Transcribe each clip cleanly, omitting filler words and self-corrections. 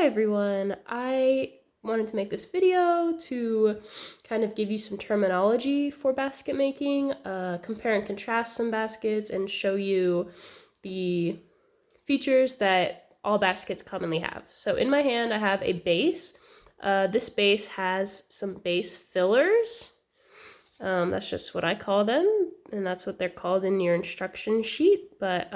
Hi everyone, I wanted to make this video to kind of give you some terminology for basket making, compare and contrast some baskets, and show you the features that all baskets commonly have. So in my hand I have a base. This base has some base fillers. That's just what I call them, and that's what they're called in your instruction sheet, but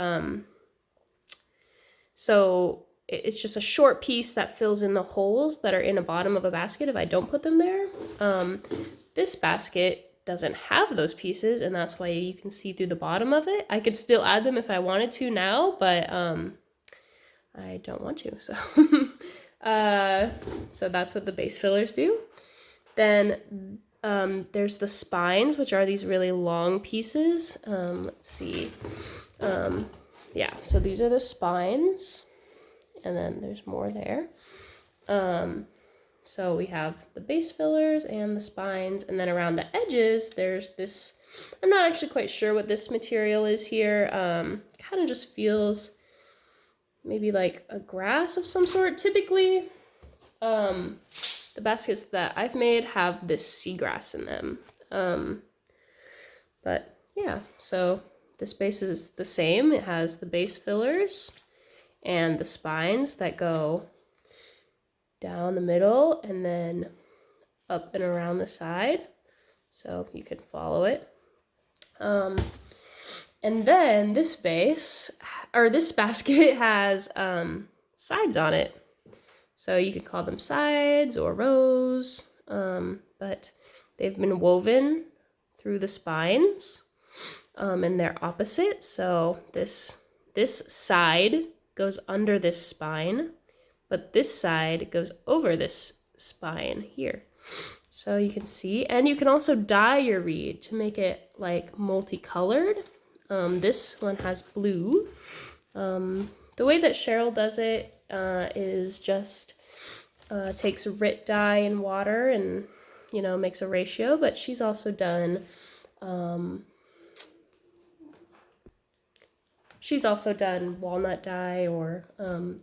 so it's just a short piece that fills in the holes that are in the bottom of a basket if I don't put them there. This basket doesn't have those pieces, and that's why you can see through the bottom of it. I could still add them if I wanted to now, but I don't want to, so. So that's what the base fillers do. Then there's the spines, which are these really long pieces. Let's see. Yeah, so these are the spines, and then there's more there. So we have the base fillers and the spines, and then around the edges, there's this, I'm not actually quite sure what this material is here. Kind of just feels maybe like a grass of some sort. Typically, the baskets that I've made have this seagrass in them. But yeah, so this base is the same. It has the base fillers and the spines that go down the middle and then up and around the side, so you can follow it. And then this base, or this basket, has sides on it. So you could call them sides or rows, but they've been woven through the spines, and they're opposite. So this side goes under this spine, but this side goes over this spine here. So you can see, and you can also dye your reed to make it like multicolored. This one has blue. The way that Cheryl does it is just takes RIT dye and water and, you know, makes a ratio, but she's also done walnut dye or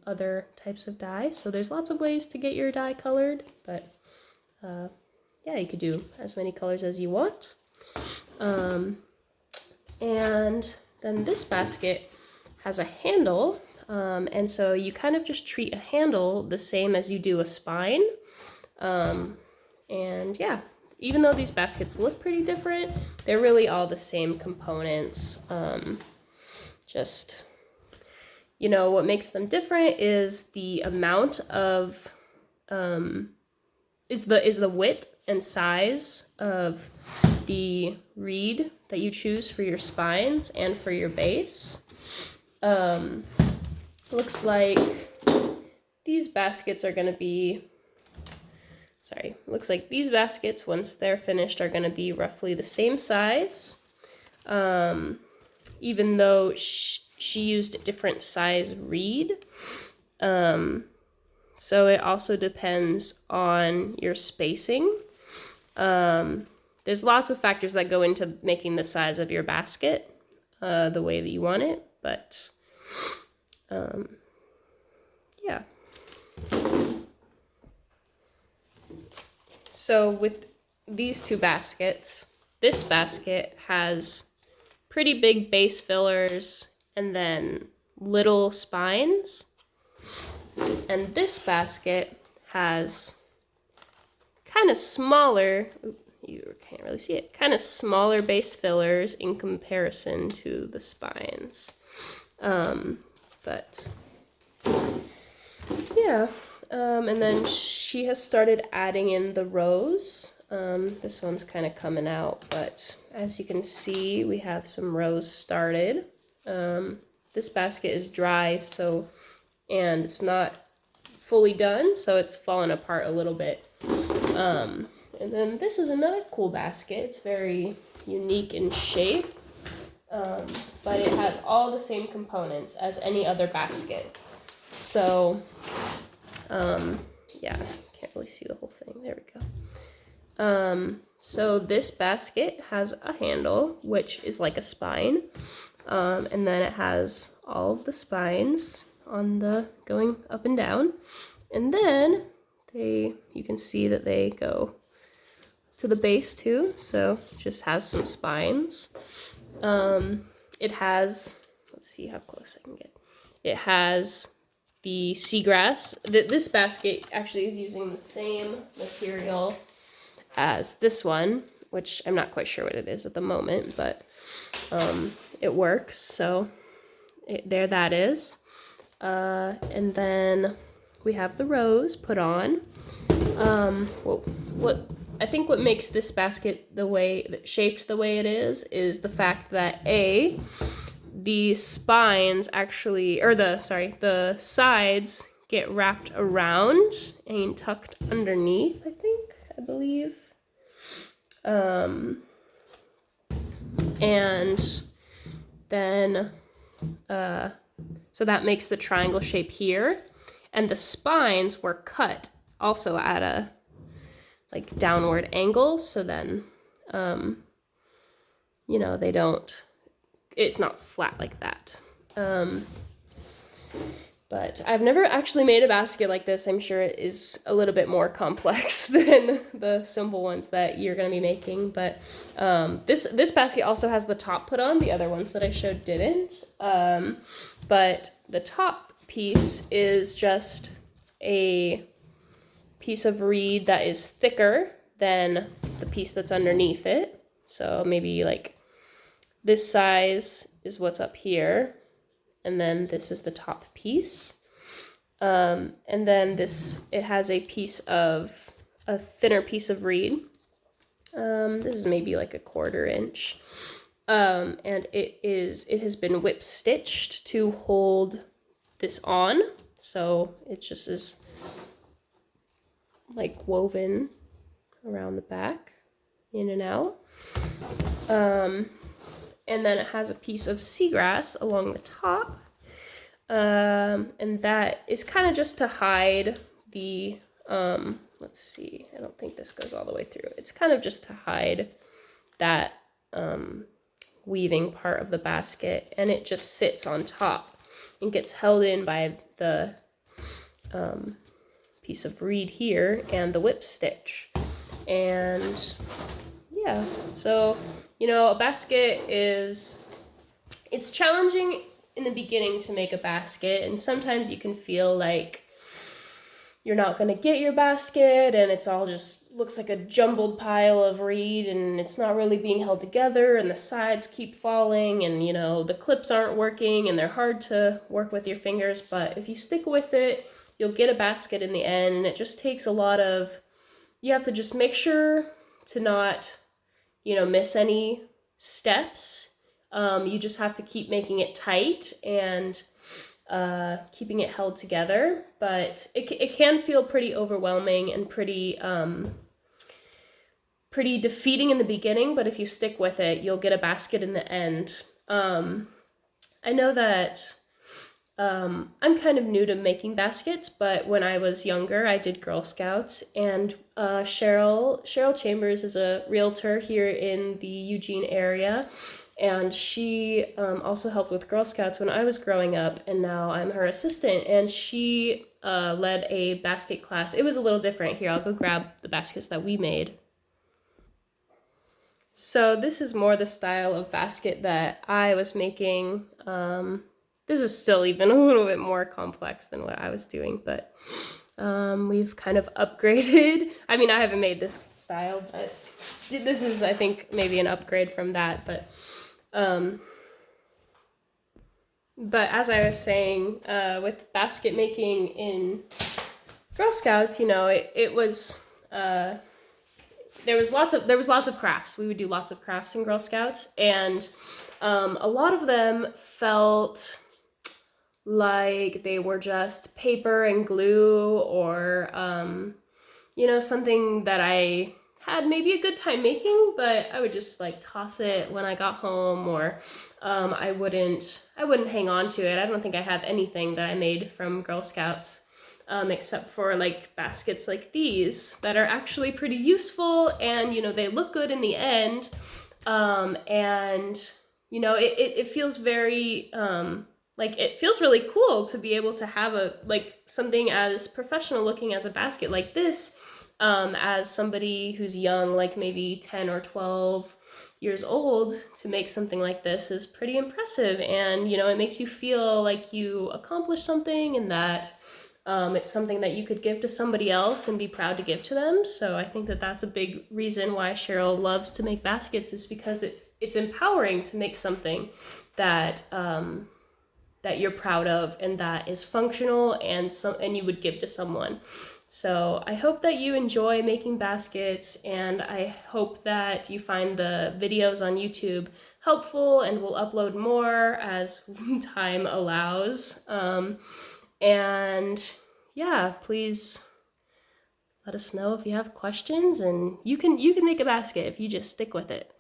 other types of dye. So there's lots of ways to get your dye colored, but yeah, you could do as many colors as you want. And then this basket has a handle, and so you kind of just treat a handle the same as you do a spine. And yeah, even though these baskets look pretty different, they're really all the same components. Just, you know, what makes them different is the amount of, is the width and size of the reed that you choose for your spines and for your base. Looks like these baskets are going to be, looks like these baskets, once they're finished, are going to be roughly the same size. Even though she used a different size reed. So it also depends on your spacing. There's lots of factors that go into making the size of your basket the way that you want it, but yeah. So with these two baskets, this basket has pretty big base fillers and then little spines. And this basket has kind of smaller, you can't really see it, kind of smaller base fillers in comparison to the spines. But yeah, and then she has started adding in the rows. This one's kind of coming out, but as you can see, we have some rows started. This basket is dry, so, and it's not fully done, so it's fallen apart a little bit. And then this is another cool basket. It's very unique in shape, but it has all the same components as any other basket. So, yeah, can't really see the whole thing. There we go. So this basket has a handle, which is like a spine, and then it has all of the spines on the going up and down. And then you can see that they go to the base too, so it just has some spines. It has, let's see how close I can get. It has the seagrass. This basket actually is using the same material as this one, which I'm not quite sure what it is at the moment, but it works. So there that is. And then we have the rose put on. What makes this basket shaped the way it is the fact that the spines actually, or the sides get wrapped around and tucked underneath, I believe. And then, so that makes the triangle shape here. And the spines were cut also at a like downward angle. So then, they don't, it's not flat like that. But I've never actually made a basket like this. I'm sure it is a little bit more complex than the simple ones that you're going to be making. But this basket also has the top put on. The other ones that I showed didn't. But the top piece is just a piece of reed that is thicker than the piece that's underneath it. So maybe like this size is what's up here. And then this is the top piece. And then it has a thinner piece of reed. This is maybe like a 1/4 inch. And it has been whip stitched to hold this on. So it just is like woven around the back, in and out. And then it has a piece of seagrass along the top. And that is kind of just to hide the, let's see, I don't think this goes all the way through. It's kind of just to hide that weaving part of the basket, and it just sits on top and gets held in by the piece of reed here and the whip stitch. And yeah, so a basket it's challenging in the beginning to make a basket, and sometimes you can feel like you're not going to get your basket and it's all just looks like a jumbled pile of reed and it's not really being held together and the sides keep falling and the clips aren't working and they're hard to work with your fingers. But if you stick with it, you'll get a basket in the end. And it just takes you have to just make sure to not miss any steps. You just have to keep making it tight and keeping it held together. But it can feel pretty overwhelming and pretty defeating in the beginning. But if you stick with it, you'll get a basket in the end. I know that I'm kind of new to making baskets, but when I was younger, I did Girl Scouts, and Cheryl Chambers is a realtor here in the Eugene area, and she also helped with Girl Scouts when I was growing up, and now I'm her assistant, and she led a basket class. It was a little different. Here, I'll go grab the baskets that we made. So this is more the style of basket that I was making. This is still even a little bit more complex than what I was doing, but we've kind of upgraded. I mean, I haven't made this style, but this is, I think, maybe an upgrade from that. But as I was saying, with basket making in Girl Scouts, it was there was lots of crafts. We would do lots of crafts in Girl Scouts, and a lot of them felt like they were just paper and glue, or something that I had maybe a good time making, but I would just like toss it when I got home, or I wouldn't hang on to it. I don't think I have anything that I made from Girl Scouts except for like baskets like these that are actually pretty useful, and they look good in the end, and it feels very like, it feels really cool to be able to have something as professional looking as a basket like this, as somebody who's young, like maybe 10 or 12 years old, to make something like this is pretty impressive. And, it makes you feel like you accomplished something, and that it's something that you could give to somebody else and be proud to give to them. So I think that that's a big reason why Cheryl loves to make baskets, is because it's empowering to make something that that you're proud of and that is functional and you would give to someone. So I hope that you enjoy making baskets, and I hope that you find the videos on YouTube helpful, and we'll upload more as time allows. And yeah, please let us know if you have questions, and you can make a basket if you just stick with it.